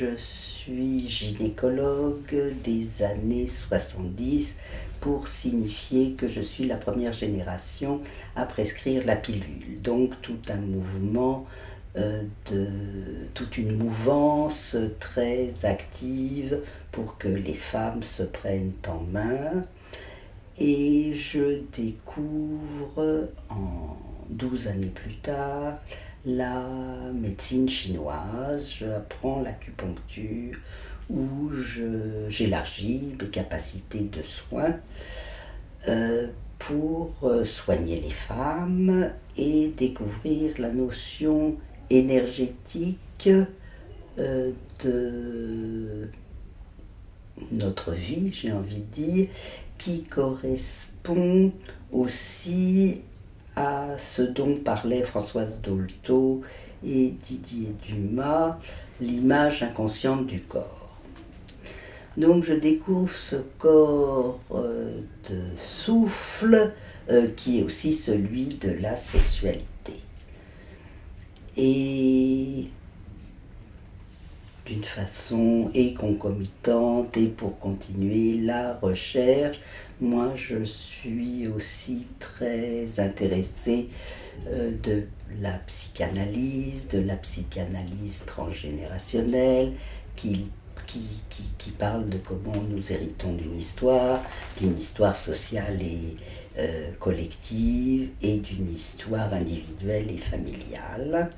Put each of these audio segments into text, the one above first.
Je suis gynécologue des années 70 pour signifier que je suis la première génération à prescrire la pilule. Donc tout un mouvement, toute une mouvance très active pour que les femmes se prennent en main. Et je découvre 12 années plus tard la médecine chinoise. J'apprends l'acupuncture où j'élargis mes capacités de soins pour soigner les femmes et découvrir la notion énergétique de notre vie, j'ai envie de dire, qui correspond aussi à ce dont parlaient Françoise Dolto et Didier Dumas, l'image inconsciente du corps. Donc je découvre ce corps de souffle qui est aussi celui de la sexualité. Et d'une façon et concomitante et pour continuer la recherche, moi je suis aussi très intéressée de la psychanalyse transgénérationnelle qui parle de comment nous héritons d'une histoire sociale et collective et d'une histoire individuelle et familiale,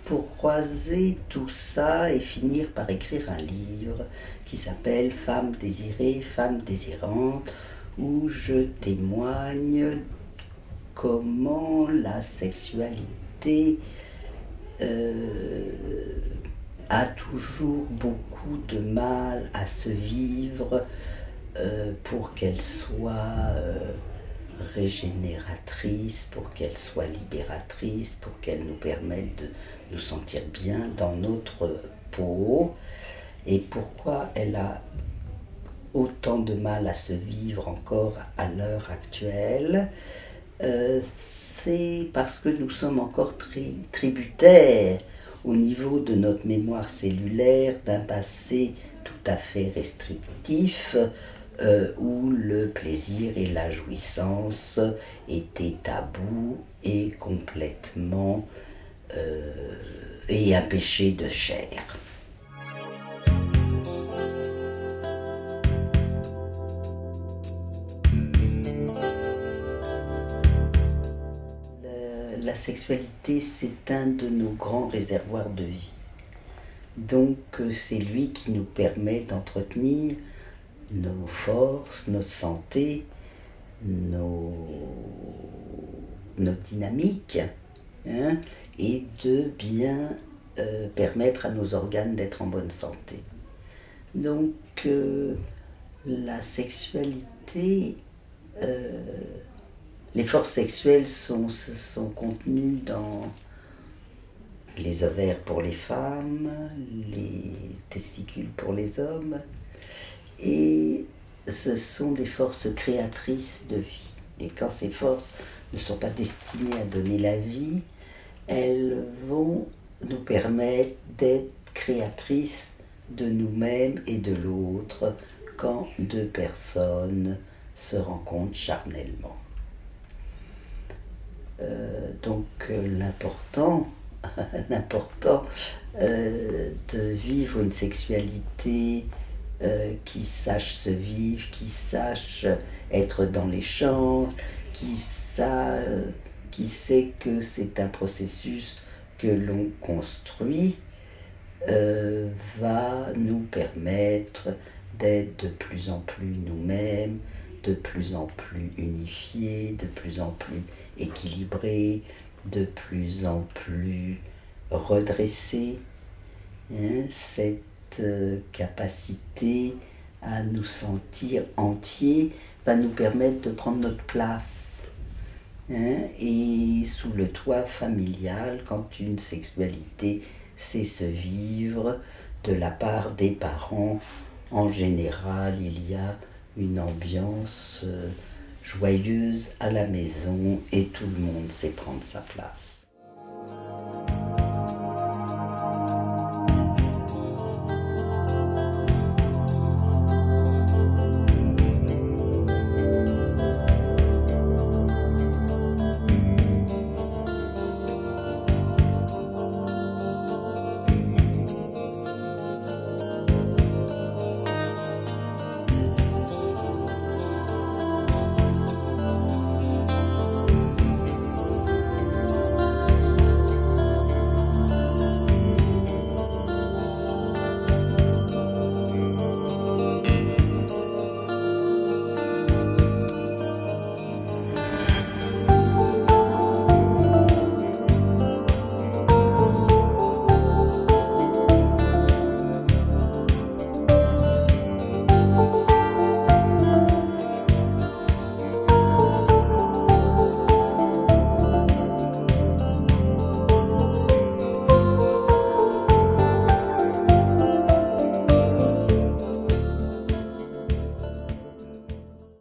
pour croiser tout ça et finir par écrire un livre qui s'appelle Femmes désirées, femmes désirantes, où je témoigne comment la sexualité a toujours beaucoup de mal à se vivre pour qu'elle soit régénératrice, pour qu'elle soit libératrice, pour qu'elle nous permette de nous sentir bien dans notre peau. Et pourquoi elle a autant de mal à se vivre encore à l'heure actuelle, c'est parce que nous sommes encore tributaires au niveau de notre mémoire cellulaire d'un passé tout à fait restrictif, où le plaisir et la jouissance étaient tabous et complètement et un péché de chair. La sexualité, c'est un de nos grands réservoirs de vie. Donc c'est lui qui nous permet d'entretenir nos forces, notre santé, nos dynamiques, hein, et de bien permettre à nos organes d'être en bonne santé. Donc la sexualité, les forces sexuelles sont contenues dans les ovaires pour les femmes, les testicules pour les hommes, et ce sont des forces créatrices de vie. Et quand ces forces ne sont pas destinées à donner la vie, elles vont nous permettre d'être créatrices de nous-mêmes et de l'autre quand deux personnes se rencontrent charnellement. Donc l'important de vivre une sexualité qui sache se vivre, qui sache être dans l'échange, qui sait que c'est un processus que l'on construit, va nous permettre d'être de plus en plus nous-mêmes, de plus en plus unifiés, de plus en plus équilibrés, de plus en plus redressés. Hein, cette capacité à nous sentir entiers va nous permettre de prendre notre place. Hein, et sous le toit familial, quand une sexualité sait se vivre de la part des parents, en général, il y a une ambiance joyeuse à la maison et tout le monde sait prendre sa place.